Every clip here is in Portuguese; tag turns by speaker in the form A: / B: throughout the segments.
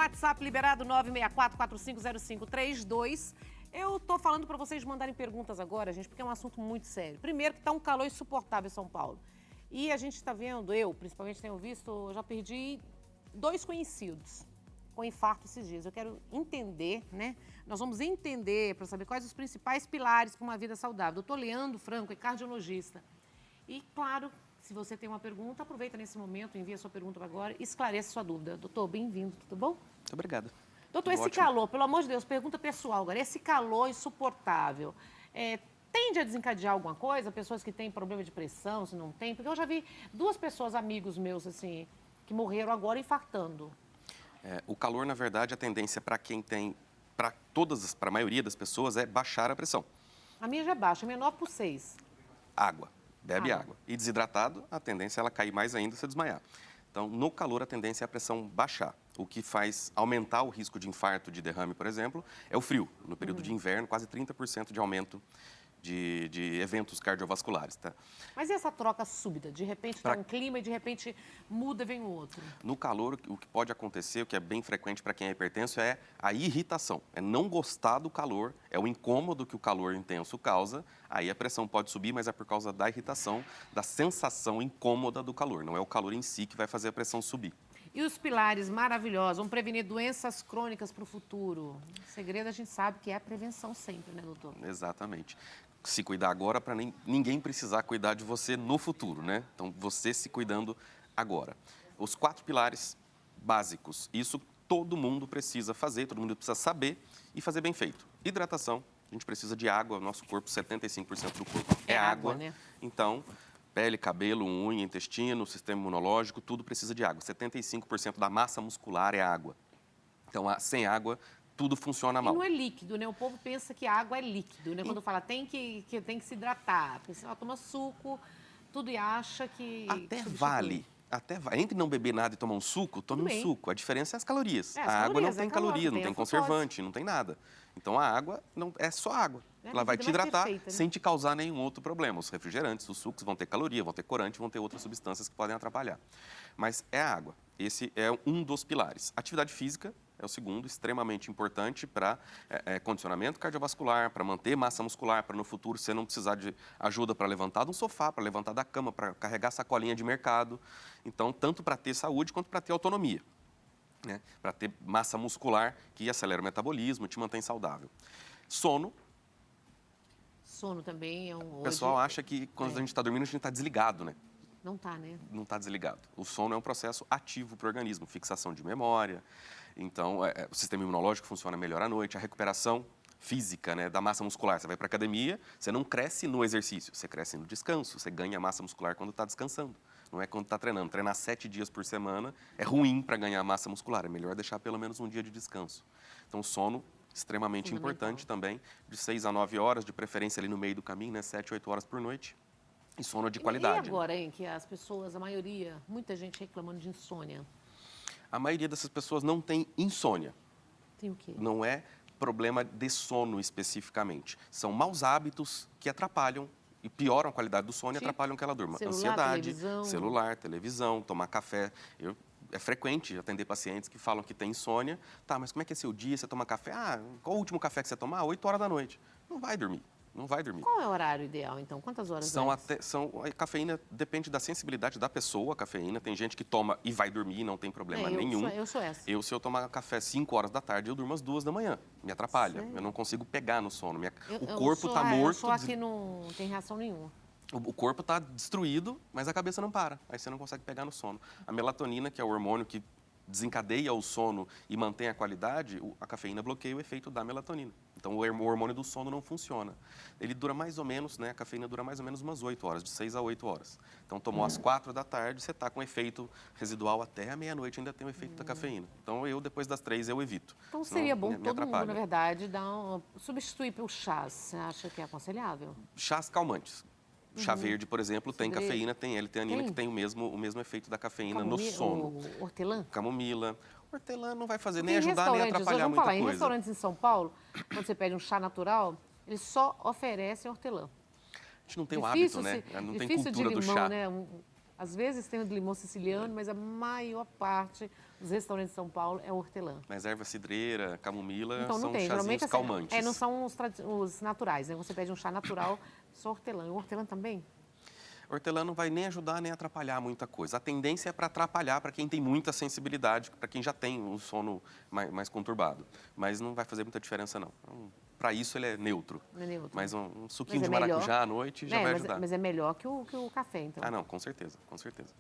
A: WhatsApp liberado 964-450532. Eu tô falando para vocês mandarem perguntas agora, gente, porque é um assunto muito sério. Primeiro que tá um calor insuportável em São Paulo. E a gente está vendo, eu principalmente tenho visto, eu já perdi 2 conhecidos com infarto esses dias. Eu quero entender, né? Nós vamos entender para saber quais os principais pilares para uma vida saudável. Doutor Leandro Franco é cardiologista. E, claro, se você tem uma pergunta, aproveita nesse momento, envia sua pergunta agora e esclarece sua dúvida. Doutor, bem-vindo, tudo bom?
B: Muito obrigado.
A: Doutor,
B: Tudo
A: esse
B: ótimo.
A: calor, pelo amor de Deus, pergunta pessoal agora, esse calor insuportável, tende a desencadear alguma coisa? Pessoas que têm problema de pressão, se não tem? Porque eu já vi 2 pessoas, amigos meus, assim, que morreram agora infartando.
B: O calor, na verdade, a tendência para quem tem, para a maioria das pessoas, é baixar a pressão.
A: A minha já é baixa, é menor por 6.
B: Água, bebe água. E desidratado, a tendência é ela cair mais ainda e se desmaiar. Então, no calor, a tendência é a pressão baixar. O que faz aumentar o risco de infarto, de derrame, por exemplo, é o frio. No período de inverno, quase 30% de aumento de eventos cardiovasculares, tá?
A: Mas e essa troca súbita? De repente está um clima e de repente muda e vem o outro.
B: No calor, o que pode acontecer, o que é bem frequente para quem é hipertenso, é a irritação. É não gostar do calor, é o incômodo que o calor intenso causa. Aí a pressão pode subir, mas é por causa da irritação, da sensação incômoda do calor. Não é o calor em si que vai fazer a pressão subir.
A: E os pilares maravilhosos, vão prevenir doenças crônicas para o futuro. O segredo a gente sabe que é a prevenção sempre, né, doutor?
B: Exatamente. Se cuidar agora para ninguém precisar cuidar de você no futuro, né? Então, você se cuidando agora. Os 4 pilares básicos, isso todo mundo precisa fazer, todo mundo precisa saber e fazer bem feito. Hidratação, a gente precisa de água, nosso corpo, 75% do corpo é água.
A: Né?
B: Então, pele, cabelo, unha, intestino, sistema imunológico, tudo precisa de água. 75% da massa muscular é água. Então, sem água, tudo funciona mal.
A: E não é líquido, né? O povo pensa que a água é líquido, né? Quando fala tem que se hidratar, porque senão toma suco, tudo e acha que...
B: Até vale. Entre não beber nada e tomar um suco, tome um suco. A diferença é as calorias. A água não tem caloria, não tem conservante, não tem nada. Então, a água é só água. Ela vai te hidratar sem te causar nenhum outro problema. Os refrigerantes, os sucos vão ter caloria, vão ter corante, vão ter outras substâncias que podem atrapalhar. Mas é a água. Esse é um dos pilares. Atividade física é o segundo, extremamente importante para condicionamento cardiovascular, para manter massa muscular, para no futuro você não precisar de ajuda para levantar de um sofá, para levantar da cama, para carregar sacolinha de mercado. Então, tanto para ter saúde quanto para ter autonomia, né? Para ter massa muscular que acelera o metabolismo e te mantém saudável. Sono.
A: Sono também é um...
B: O pessoal acha que quando a gente está dormindo, a gente está desligado, né?
A: Não está, né?
B: Não está desligado. O sono é um processo ativo para o organismo, fixação de memória. Então, o sistema imunológico funciona melhor à noite, a recuperação física, né, da massa muscular. Você vai para a academia, você não cresce no exercício, você cresce no descanso, você ganha massa muscular quando está descansando. Não é quando está treinando. Treinar 7 dias por semana é ruim para ganhar massa muscular, é melhor deixar pelo menos um dia de descanso. Então, sono extremamente importante também, de 6 a 9 horas, de preferência ali no meio do caminho, né, 7, 8 horas por noite. E sono de qualidade.
A: E agora, hein, que as pessoas, a maioria, muita gente reclamando de insônia.
B: A maioria dessas pessoas não tem insônia.
A: Tem o quê?
B: Não é problema de sono especificamente. São maus hábitos que atrapalham e pioram a qualidade do sono e atrapalham que ela durma. Ansiedade, televisão, tomar café. É frequente atender pacientes que falam que tem insônia. Tá, mas como é que é seu dia? Você toma café? Qual o último café que você tomar? 8 horas da noite. Não vai dormir. Não vai dormir.
A: Qual é o horário ideal, então? Quantas horas
B: A cafeína depende da sensibilidade da pessoa, a cafeína. Tem gente que toma e vai dormir, não tem problema nenhum.
A: Eu sou essa.
B: Se eu tomar café 5 horas da tarde, eu durmo às 2 da manhã. Me atrapalha.
A: Sério?
B: Eu não consigo pegar no sono. O corpo está morto.
A: Eu sou aqui, não tem reação nenhuma.
B: O corpo está destruído, mas a cabeça não para. Aí você não consegue pegar no sono. A melatonina, que é o hormônio que desencadeia o sono e mantém a qualidade, a cafeína bloqueia o efeito da melatonina. Então, o hormônio do sono não funciona. Ele dura mais ou menos, né? A cafeína dura mais ou menos umas 8 horas, de 6 a 8 horas. Então, tomou às 4 da tarde, você está com efeito residual até a meia-noite, ainda tem o efeito da cafeína. Então, depois das 3, eu evito.
A: Então, seria bom todo mundo, na verdade, substituir pelo chás. Você acha que é aconselhável?
B: Chás calmantes. Chá verde, por exemplo, tem cafeína, tem L-teanina, que tem o mesmo efeito da cafeína no sono.
A: Hortelã?
B: Camomila. Hortelã não vai fazer nem ajudar, nem atrapalhar muita coisa.
A: Em restaurantes em São Paulo, quando você pede um chá natural, eles só oferecem hortelã.
B: A gente não tem o hábito, né? Não tem cultura do chá.
A: Né? Às vezes tem o de limão siciliano, mas a maior parte os restaurantes de São Paulo é hortelã.
B: Mas erva cidreira, camomila
A: então,
B: são
A: tem.
B: chazinhos
A: Assim,
B: calmantes.
A: não são os naturais, né? Você pede um chá natural, só hortelã. E o hortelã também?
B: Hortelã não vai nem ajudar nem atrapalhar muita coisa. A tendência é para atrapalhar para quem tem muita sensibilidade, para quem já tem um sono mais conturbado. Mas não vai fazer muita diferença, não. Então, para isso ele é neutro.
A: É neutro.
B: Mas um suquinho de maracujá à noite já vai ajudar.
A: Mas é melhor que o café, então.
B: Ah, não, com certeza, com certeza.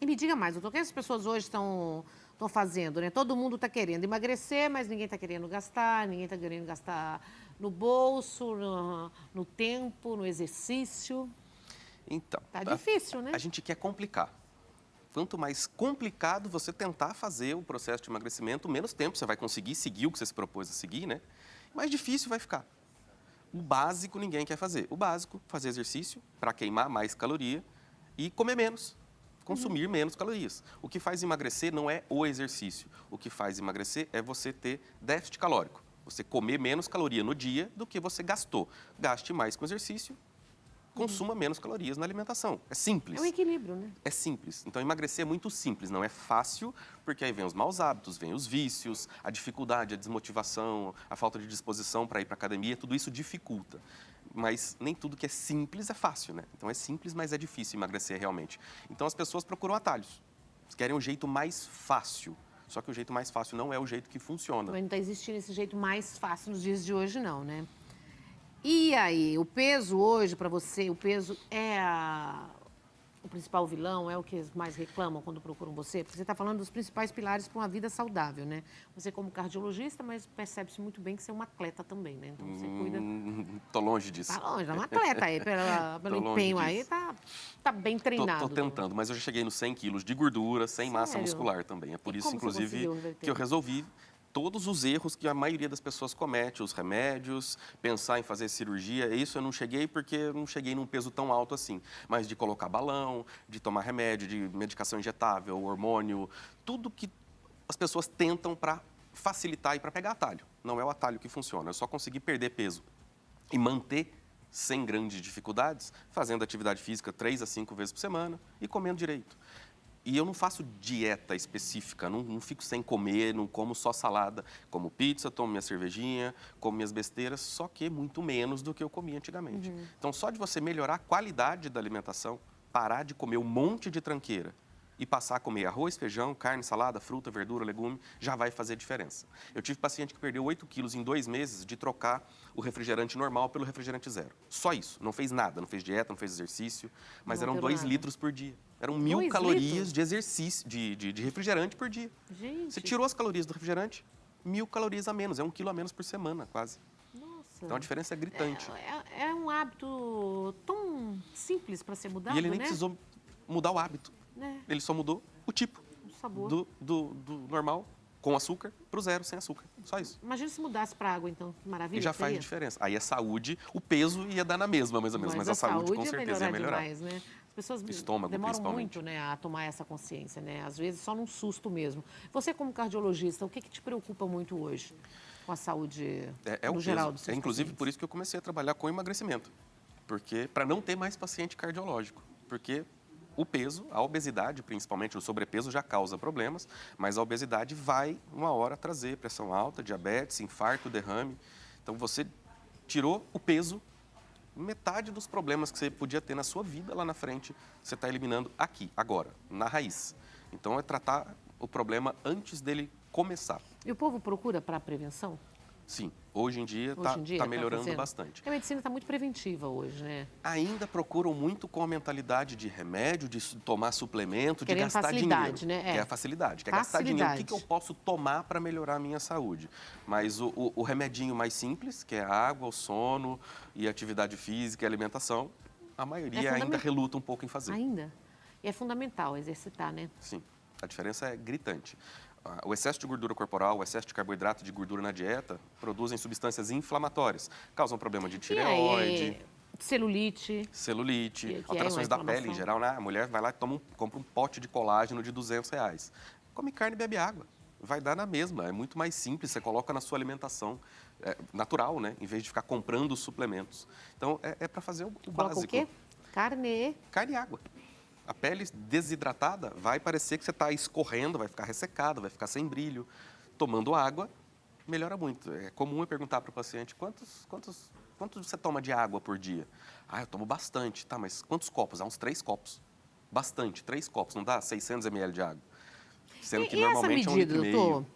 A: E me diga mais, doutor, o que as pessoas hoje estão fazendo, né? Todo mundo está querendo emagrecer, mas ninguém está querendo gastar, ninguém está querendo gastar no bolso, no tempo, no exercício.
B: Então,
A: tá difícil, né?
B: A gente quer complicar. Quanto mais complicado você tentar fazer o processo de emagrecimento, menos tempo você vai conseguir seguir o que você se propôs a seguir, né? Mais difícil vai ficar. O básico ninguém quer fazer. O básico, fazer exercício para queimar mais caloria e comer menos, consumir menos calorias. O que faz emagrecer não é o exercício. O que faz emagrecer é você ter déficit calórico. Você comer menos caloria no dia do que você gastou. Gaste mais com exercício, consuma menos calorias na alimentação. É simples.
A: É um equilíbrio, né?
B: É simples. Então, emagrecer é muito simples. Não é fácil, porque aí vem os maus hábitos, vem os vícios, a dificuldade, a desmotivação, a falta de disposição para ir para a academia, tudo isso dificulta. Mas nem tudo que é simples é fácil, né? Então, é simples, mas é difícil emagrecer realmente. Então, as pessoas procuram atalhos. Eles querem um jeito mais fácil. Só que o jeito mais fácil não é o jeito que funciona.
A: Mas não está existindo esse jeito mais fácil nos dias de hoje, não, né? E aí, o peso hoje, para você, o peso é o principal vilão, é o que mais reclamam quando procuram você? Porque você está falando dos principais pilares para uma vida saudável, né? Você como cardiologista, mas percebe-se muito bem que você é um atleta também, né? Então você cuida...
B: Tô longe disso.
A: Tá longe, é um atleta aí, pelo empenho aí, tá bem treinado.
B: Tô tentando, mas eu já cheguei nos 100 quilos de gordura, sem massa muscular também. É por isso, inclusive, que eu resolvi todos os erros que a maioria das pessoas comete, os remédios, pensar em fazer cirurgia. Isso eu não cheguei porque eu não cheguei num peso tão alto assim. Mas de colocar balão, de tomar remédio, de medicação injetável, hormônio, tudo que as pessoas tentam para facilitar e para pegar atalho. Não é o atalho que funciona, eu só consegui perder peso e manter sem grandes dificuldades, fazendo atividade física 3 a 5 vezes por semana e comendo direito. E eu não faço dieta específica, não fico sem comer, não como só salada. Como pizza, tomo minha cervejinha, como minhas besteiras, só que muito menos do que eu comia antigamente. Então, só de você melhorar a qualidade da alimentação, parar de comer um monte de tranqueira e passar a comer arroz, feijão, carne, salada, fruta, verdura, legume, já vai fazer diferença. Eu tive paciente que perdeu 8 quilos em 2 meses de trocar o refrigerante normal pelo refrigerante zero. Só isso. Não fez nada, não fez dieta, não fez exercício, mas eram 2 litros por dia. Eram 1.000 calorias de exercício, de refrigerante por dia.
A: Gente.
B: Você tirou as calorias do refrigerante, 1.000 calorias a menos. É 1 quilo a menos por semana, quase.
A: Nossa.
B: Então, a diferença é gritante.
A: É um hábito tão simples para ser mudado,
B: E ele nem precisou mudar o hábito. Ele só mudou o tipo.
A: O sabor.
B: Do normal, com açúcar, para o zero, sem açúcar. Só isso.
A: Imagina se mudasse para água, então. Que maravilha.
B: E já faz diferença. Aí a saúde, o peso ia dar na mesma, mais ou menos. Mas a saúde, com certeza, ia melhorar.
A: Demais, né? As pessoas
B: Estômago,
A: demoram muito, né, a tomar essa consciência, né? Às vezes só num susto mesmo. Você, como cardiologista, o que te preocupa muito hoje com a saúde no geral dos seus
B: inclusive,
A: pacientes?
B: por isso que eu comecei a trabalhar com emagrecimento. Porque, para não ter mais paciente cardiológico. Porque o peso, a obesidade, principalmente o sobrepeso, já causa problemas, mas a obesidade vai, uma hora, trazer pressão alta, diabetes, infarto, derrame. Então, você tirou o peso, metade dos problemas que você podia ter na sua vida lá na frente, você está eliminando aqui, agora, na raiz. Então, é tratar o problema antes dele começar.
A: E o povo procura para a prevenção?
B: Sim, hoje em dia está melhorando bastante.
A: Porque a medicina está muito preventiva hoje, né?
B: Ainda procuram muito com a mentalidade de remédio, de tomar suplemento, de gastar dinheiro.
A: Né?
B: É a facilidade, gastar dinheiro. O que eu posso tomar para melhorar a minha saúde? Mas o remedinho mais simples, que é a água, o sono e a atividade física e alimentação, a maioria ainda reluta um pouco em fazer.
A: Ainda? E é fundamental exercitar, né?
B: Sim, a diferença é gritante. O excesso de gordura corporal, o excesso de carboidrato, de gordura na dieta, produzem substâncias inflamatórias, causam problema de tireoide,
A: celulite,
B: alterações da pele em geral, né? A mulher vai lá e compra um pote de colágeno de R$200. Come carne e bebe água. Vai dar na mesma, é muito mais simples, você coloca na sua alimentação natural, né? Em vez de ficar comprando suplementos. Então, é para fazer o básico.
A: O quê? Carne
B: e água. A pele desidratada vai parecer que você está escorrendo, vai ficar ressecado, vai ficar sem brilho. Tomando água, melhora muito. É comum eu perguntar para o paciente, quantos você toma de água por dia? Eu tomo bastante. Tá, mas quantos copos? Uns 3 copos. Bastante, 3 copos. Não dá 600 ml de água.
A: Sendo que normalmente essa medida, doutor?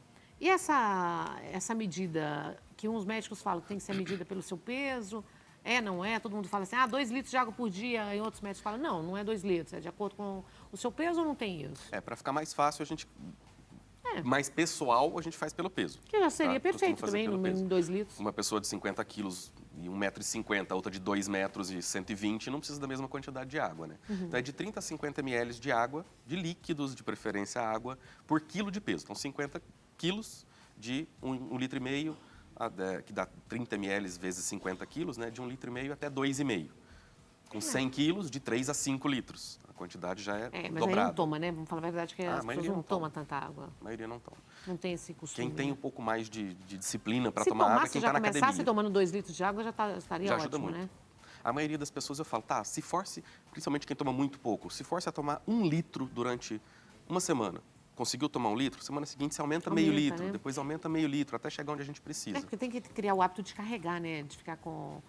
A: E essa medida que uns médicos falam que tem que ser medida pelo seu peso... não é? Todo mundo fala assim, 2 litros de água por dia, e outros médicos falam, não é 2 litros, é de acordo com o seu peso ou não tem isso?
B: Para ficar mais fácil, a gente... Mais pessoal, a gente faz pelo peso.
A: Que já seria perfeito também, em 2 litros.
B: Uma pessoa de 50 quilos e 1,50 m, outra de 2 metros e 120, não precisa da mesma quantidade de água, né? Então, é de 30 a 50 ml de água, de líquidos, de preferência água, por quilo de peso. Então, 50 quilos de 1,5 litro, que dá 30 ml vezes 50 quilos, né? De 1,5 litro até 2,5. Com 100 quilos, de 3 a 5 litros. A quantidade já é
A: mas
B: dobrada.
A: Aí não toma, né? Vamos falar a verdade que as pessoas não tomam tanta água.
B: A maioria não toma.
A: Não tem esse costume.
B: Quem tem um pouco mais de disciplina para tomar água é quem está na academia.
A: Se começasse tomando 2 litros de água, já estaria
B: já ajuda
A: ótimo,
B: muito.
A: Né?
B: A maioria das pessoas eu falo, se force, principalmente quem toma muito pouco, se force a tomar 1 litro durante uma semana. Conseguiu tomar 1 litro? Semana seguinte você aumenta meio litro, né? Depois aumenta meio litro, até chegar onde a gente precisa.
A: Porque tem que criar o hábito de carregar, né? De ficar com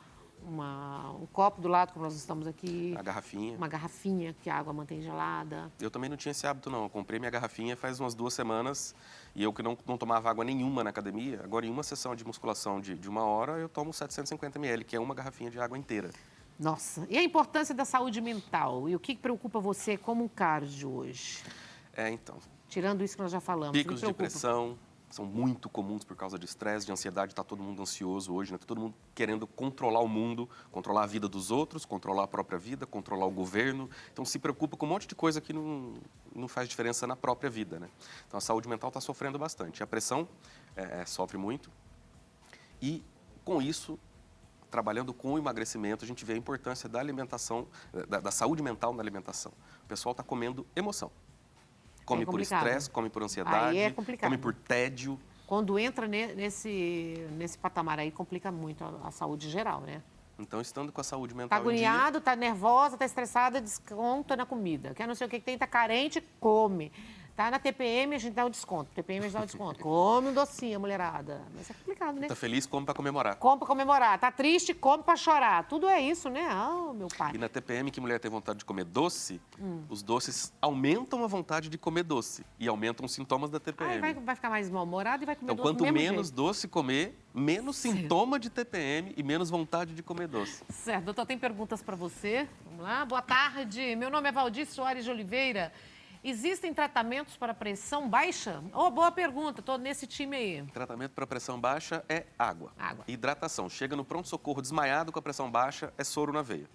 A: um copo do lado, como nós estamos aqui.
B: A garrafinha.
A: Uma garrafinha que a água mantém gelada.
B: Eu também não tinha esse hábito, não. Eu comprei minha garrafinha faz umas 2 semanas e eu que não tomava água nenhuma na academia, agora em uma sessão de musculação de 1 hora, eu tomo 750 ml, que é uma garrafinha de água inteira.
A: Nossa. E a importância da saúde mental? E o que preocupa você como um cardio hoje?
B: Então...
A: Tirando isso que nós já falamos.
B: Picos de depressão são muito comuns por causa de estresse, de ansiedade. Está todo mundo ansioso hoje, né? Está todo mundo querendo controlar o mundo, controlar a vida dos outros, controlar a própria vida, controlar o governo. Então, se preocupa com um monte de coisa que não faz diferença na própria vida, né? Então, a saúde mental está sofrendo bastante. A pressão sofre muito. E, com isso, trabalhando com o emagrecimento, a gente vê a importância da alimentação, da saúde mental na alimentação. O pessoal está comendo emoção. Come por estresse, come por ansiedade, come por tédio.
A: Quando entra nesse patamar aí, complica muito a saúde geral, né?
B: Então, estando com a saúde mental
A: em dia... Está agoniado, está nervosa, está estressada, desconta na comida. Quer não sei o que tem, está carente, come. Tá na TPM, a gente dá o desconto. TPM, a gente dá o desconto. Come um docinho, mulherada. Mas é complicado, né?
B: Tá feliz, come para comemorar.
A: Come para comemorar. Tá triste, come para chorar. Tudo é isso, né? Meu pai.
B: E na TPM, que mulher tem vontade de comer doce, os doces aumentam a vontade de comer doce. E aumentam os sintomas da TPM.
A: Vai ficar mais mal-humorado e vai comer
B: doce
A: do mesmo
B: jeito. Então, quanto menos doce comer, menos sintoma de TPM e menos vontade de comer doce.
A: Certo. Doutor, tem perguntas para você? Vamos lá. Boa tarde. Meu nome é Valdir Soares de Oliveira. Existem tratamentos para pressão baixa? Boa pergunta, estou nesse time aí.
B: Tratamento para pressão baixa é água. Hidratação. Chega no pronto-socorro desmaiado com a pressão baixa, é soro na veia.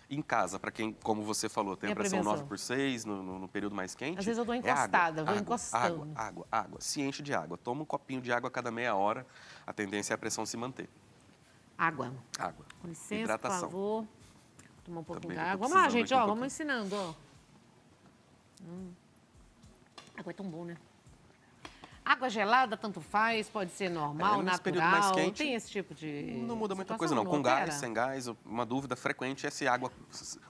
B: Em casa, para quem, como você falou, tem a pressão 9/6 no período mais quente.
A: Às vezes eu dou encostada, vou encostando.
B: Água. Se enche de água. Toma um copinho de água a cada meia hora, a tendência é a pressão se manter.
A: Água. Com licença, hidratação. Por favor. Vou tomar um pouquinho de água. Vamos lá, gente, vamos ensinando, Água é tão bom, né? Água gelada, tanto faz, pode ser normal, natural.
B: Período mais quente,
A: tem esse tipo de...
B: Não muda muita coisa, não. Com gás, sem gás, uma dúvida frequente é se água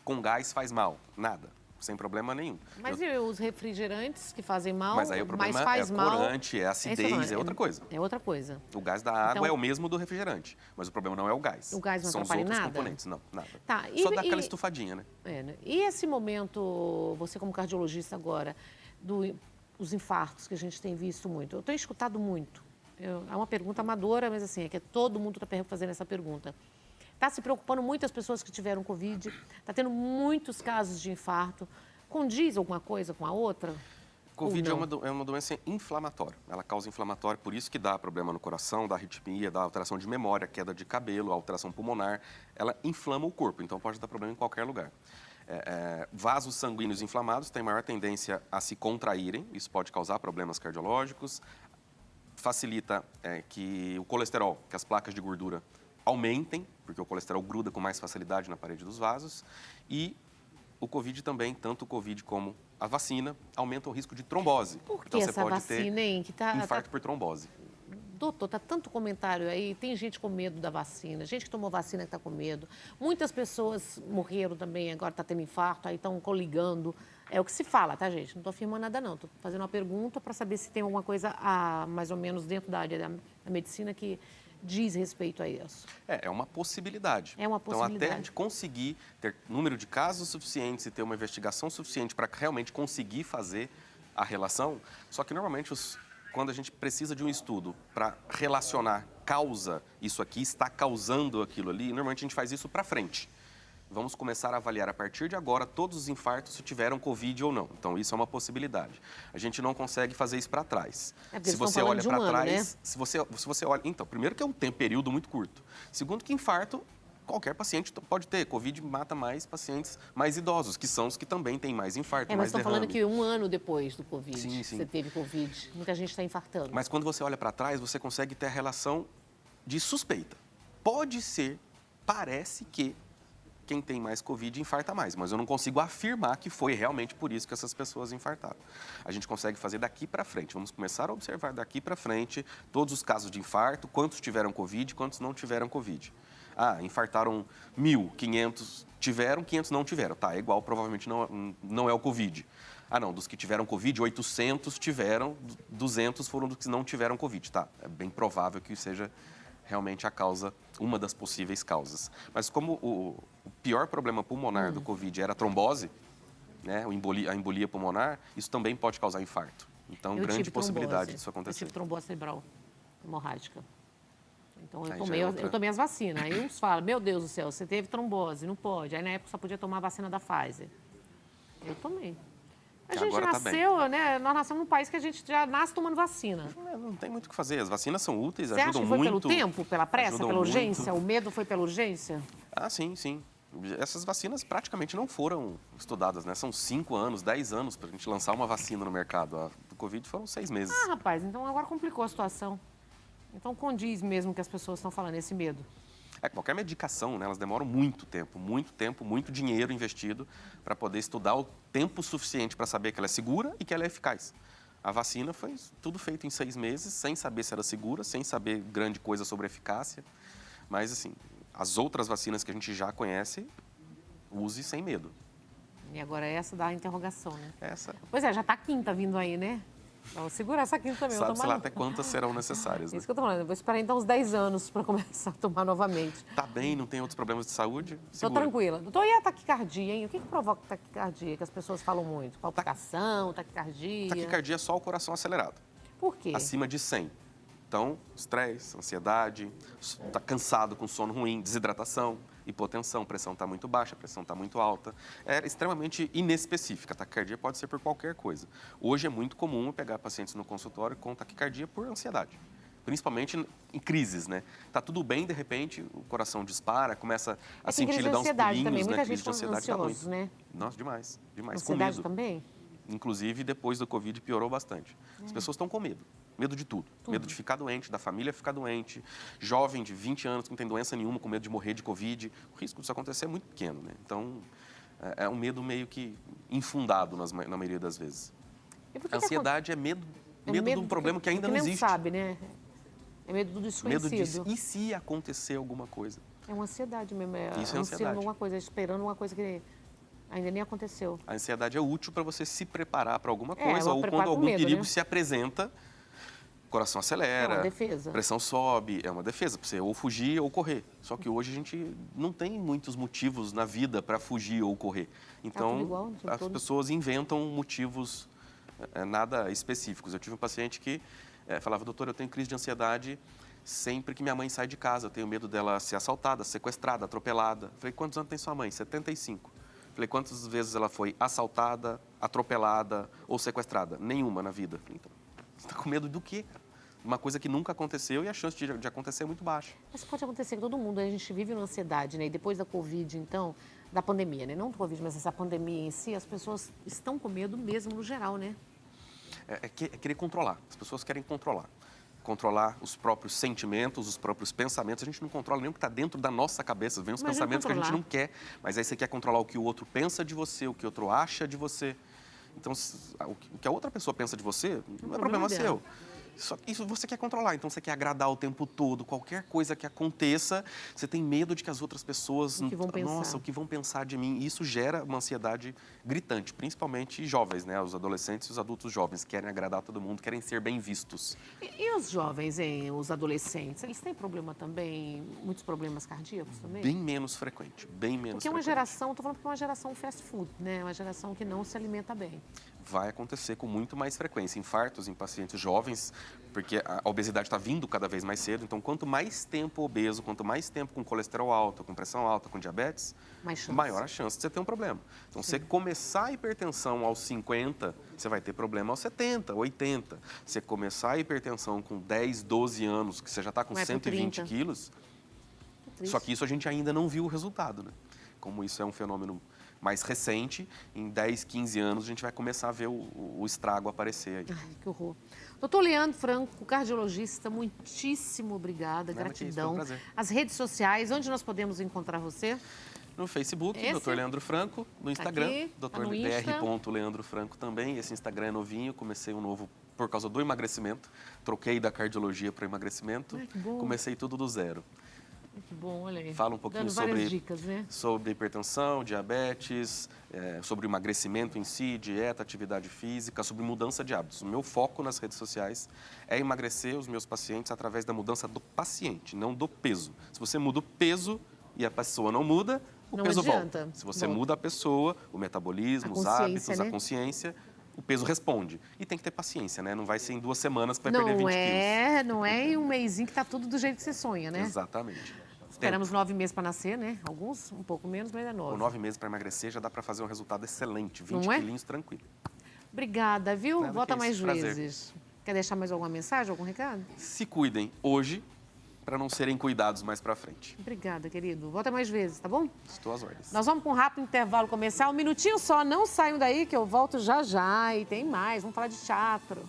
B: com gás faz mal. Nada. Sem problema nenhum.
A: Mas e os refrigerantes que fazem mal?
B: Mas aí o problema é corante, é acidez, é outra coisa.
A: É outra coisa.
B: O gás da água é o mesmo do refrigerante, mas o problema não é o gás.
A: O gás não
B: são os
A: outros
B: nada? Componentes. Não, nada.
A: Tá,
B: só dá aquela estufadinha, né?
A: Né? E esse momento, você como cardiologista agora, os infartos que a gente tem visto muito, eu tenho escutado muito. É uma pergunta amadora, mas assim, é que todo mundo está fazendo essa pergunta. Está se preocupando muito as pessoas que tiveram Covid, está tendo muitos casos de infarto. Condiz alguma coisa com a outra?
B: Covid é uma doença inflamatória. Ela causa inflamatória, por isso que dá problema no coração, dá arritmia, dá alteração de memória, queda de cabelo, alteração pulmonar. Ela inflama o corpo, então pode dar problema em qualquer lugar. Vasos sanguíneos inflamados têm maior tendência a se contraírem, isso pode causar problemas cardiológicos. Facilita que o colesterol, que as placas de gordura aumentem, porque o colesterol gruda com mais facilidade na parede dos vasos. E o Covid também, tanto o Covid como a vacina, aumentam o risco de trombose.
A: Por que então, essa vacina, hein?
B: Infarto por trombose.
A: Doutor, tá tanto comentário aí, tem gente com medo da vacina, gente que tomou vacina que está com medo. Muitas pessoas morreram também, agora está tendo infarto, aí estão coligando. É o que se fala, tá, gente? Não estou afirmando nada, não. Estou fazendo uma pergunta para saber se tem alguma coisa, mais ou menos, dentro da área da medicina que diz respeito a isso.
B: É uma possibilidade.
A: É uma possibilidade.
B: Então, até a gente conseguir ter número de casos suficientes e ter uma investigação suficiente para realmente conseguir fazer a relação, só que normalmente quando a gente precisa de um estudo para relacionar causa, isso aqui está causando aquilo ali, normalmente a gente faz isso para frente. Vamos começar a avaliar a partir de agora todos os infartos se tiveram Covid ou não. Então, isso é uma possibilidade. A gente não consegue fazer isso para trás.
A: Se você olha para trás, né?
B: se você olha... Então, primeiro que é um período muito curto. Segundo que infarto, qualquer paciente pode ter. Covid mata mais pacientes mais idosos, que são os que também têm mais infarto, mais derrame.
A: Mas estão falando que 1 ano depois do Covid,
B: sim.
A: você teve Covid. Muita gente está infartando.
B: Mas quando você olha para trás, você consegue ter a relação de suspeita. Pode ser, parece que quem tem mais Covid infarta mais, mas eu não consigo afirmar que foi realmente por isso que essas pessoas infartaram. A gente consegue fazer daqui para frente. Vamos começar a observar daqui para frente todos os casos de infarto, quantos tiveram Covid, quantos não tiveram Covid. Infartaram 1.000, 500 tiveram, 500 não tiveram. Tá, é igual, provavelmente não é o Covid. Não, dos que tiveram Covid, 800 tiveram, 200 foram dos que não tiveram Covid. Tá, é bem provável que seja realmente a causa, uma das possíveis causas. Mas como o pior problema pulmonar do Covid era a trombose, né, a embolia pulmonar, isso também pode causar infarto. Então, grande possibilidade disso acontecer.
A: Eu tive trombose cerebral hemorrágica. Então, eu tomei as vacinas. Aí uns falam, meu Deus do céu, você teve trombose, não pode. Aí, na época, só podia tomar a vacina da Pfizer. Eu tomei. A gente nasceu, né? Nós nascemos num país que a gente já nasce tomando vacina.
B: Não tem muito o que fazer. As vacinas são úteis,
A: ajudam muito. Você acha que foi pelo tempo, pela pressa, pela urgência?
B: Muito.
A: O medo foi pela urgência?
B: Sim. Essas vacinas praticamente não foram estudadas, né? São 5 anos, 10 anos para a gente lançar uma vacina no mercado. A do Covid foram 6 meses.
A: Rapaz, então agora complicou a situação. Então condiz mesmo que as pessoas estão falando, esse medo.
B: Qualquer medicação, né, elas demoram muito tempo, muito dinheiro investido para poder estudar o tempo suficiente para saber que ela é segura e que ela é eficaz. A vacina foi tudo feito em 6 meses, sem saber se era segura, sem saber grande coisa sobre a eficácia. Mas, assim, as outras vacinas que a gente já conhece, use sem medo.
A: E agora essa dá a interrogação, né?
B: Essa.
A: Pois é, já está a quinta vindo aí, né? Vou segurar essa quinta também.
B: Sabe-se lá até quantas serão necessárias, né?
A: Isso que eu tô falando. Eu vou esperar então uns 10 anos para começar a tomar novamente.
B: Tá bem, não tem outros problemas de saúde?
A: Estou tranquila. Doutor, e a taquicardia, hein? O que provoca taquicardia, que as pessoas falam muito? Palpitação, taquicardia?
B: Taquicardia é só o coração acelerado.
A: Por quê?
B: Acima de 100. Então, estresse, ansiedade, está cansado com sono ruim, desidratação, hipotensão, pressão está muito baixa, pressão está muito alta. É extremamente inespecífica. A taquicardia pode ser por qualquer coisa. Hoje é muito comum pegar pacientes no consultório com taquicardia por ansiedade. Principalmente em crises, né? Tá tudo bem, de repente, o coração dispara, começa a sentir ele dar uns pulinhos,
A: também.
B: né?
A: Muita gente com ansioso, né?
B: Nossa, demais.
A: Ansiedade também?
B: Inclusive, depois do Covid, piorou bastante. As pessoas estão com medo. Medo de tudo. Medo de ficar doente, da família ficar doente. Jovem de 20 anos que não tem doença nenhuma, com medo de morrer de Covid. O risco disso acontecer é muito pequeno, né? Então, é um medo meio que infundado na maioria das vezes. A ansiedade é medo de um problema que ainda não existe.
A: Não sabe, né? É medo do desconhecido.
B: E se acontecer alguma coisa?
A: É uma ansiedade mesmo.
B: Isso é ansiedade.
A: Alguma coisa, esperando uma coisa que ainda nem aconteceu.
B: A ansiedade é útil para você se preparar para alguma coisa ou quando algum
A: medo,
B: perigo
A: né?
B: se apresenta, o coração acelera,
A: é uma defesa.
B: Pressão sobe, é uma defesa para você ou fugir ou correr. Só que hoje a gente não tem muitos motivos na vida para fugir ou correr. Então, as pessoas inventam motivos nada específicos. Eu tive um paciente que falava, doutor, eu tenho crise de ansiedade sempre que minha mãe sai de casa. Eu tenho medo dela ser assaltada, sequestrada, atropelada. Falei, quantos anos tem sua mãe? 75. Falei, quantas vezes ela foi assaltada, atropelada ou sequestrada? Nenhuma na vida. Falei, então, você está com medo do quê, cara? Uma coisa que nunca aconteceu e a chance de acontecer é muito baixa.
A: Mas pode acontecer com todo mundo. A gente vive numa ansiedade, né? E depois da Covid, então, da pandemia, né? Não do Covid, mas essa pandemia em si, as pessoas estão com medo mesmo no geral, né?
B: É querer controlar. As pessoas querem controlar. Controlar os próprios sentimentos, os próprios pensamentos. A gente não controla nem o que está dentro da nossa cabeça. Vem os pensamentos que a gente não quer, mas aí você quer controlar o que o outro pensa de você, o que o outro acha de você. Então, o que a outra pessoa pensa de você não é problema seu. Só que isso você quer controlar, então você quer agradar o tempo todo. Qualquer coisa que aconteça, você tem medo de que as outras pessoas...
A: O que vão pensar.
B: Nossa, o que vão pensar de mim? E isso gera uma ansiedade gritante, principalmente jovens, né? Os adolescentes e os adultos jovens querem agradar todo mundo, querem ser bem vistos.
A: E os jovens, hein? Os adolescentes, eles têm problema também, muitos problemas cardíacos também?
B: Bem menos frequente, bem menos
A: Porque é uma
B: frequente.
A: geração, estou falando que é uma geração fast food, né? Uma geração que não se alimenta bem.
B: Vai acontecer com muito mais frequência. Infartos em pacientes jovens, porque a obesidade está vindo cada vez mais cedo. Então, quanto mais tempo obeso, quanto mais tempo com colesterol alto, com pressão alta, com diabetes, maior a chance de você ter um problema. Então, se você começar a hipertensão aos 50, você vai ter problema aos 70, 80. Se você começar a hipertensão com 10, 12 anos, que você já está com 120 quilos, só que isso a gente ainda não viu o resultado, né? Como isso é um fenômeno mais recente, em 10, 15 anos, a gente vai começar a ver o estrago aparecer aí.
A: Ai, que horror. Doutor Leandro Franco, cardiologista, muitíssimo obrigada, gratidão.
B: Foi um prazer.
A: As redes sociais, onde nós podemos encontrar você?
B: No Facebook, Dr. Leandro Franco. No Instagram, Dr. Leandro Franco também. Esse Instagram é novinho, comecei um novo por causa do emagrecimento. Troquei da cardiologia para o emagrecimento.
A: Ai, que bom.
B: Comecei tudo do zero.
A: Que bom, olha aí.
B: Fala um pouquinho
A: dicas, né?
B: sobre hipertensão, diabetes, sobre o emagrecimento em si, dieta, atividade física, sobre mudança de hábitos. O meu foco nas redes sociais é emagrecer os meus pacientes através da mudança do paciente, não do peso. Se você muda o peso e a pessoa não muda, o peso volta. Se você muda a pessoa, o metabolismo, os hábitos,
A: né?
B: A consciência, o peso responde. E tem que ter paciência, né? Não vai ser em 2 semanas que vai perder 20 quilos.
A: Não é em um mêsinho que tá tudo do jeito que você sonha, né?
B: Exatamente.
A: Esperamos 9 meses para nascer, né? Alguns um pouco menos, mas é 9.
B: Com 9 meses para emagrecer já dá para fazer um resultado excelente. 20 quilinhos tranquilo.
A: Obrigada, viu?
B: Nada,
A: volta mais
B: prazer.
A: vezes. Quer deixar mais alguma mensagem, algum recado?
B: Se cuidem hoje para não serem cuidados mais para frente.
A: Obrigada, querido. Volta mais vezes, tá bom?
B: Estou às ordens.
A: Nós vamos com um rápido intervalo comercial. Um minutinho só, não saiam daí que eu volto já já. E tem mais, vamos falar de teatro.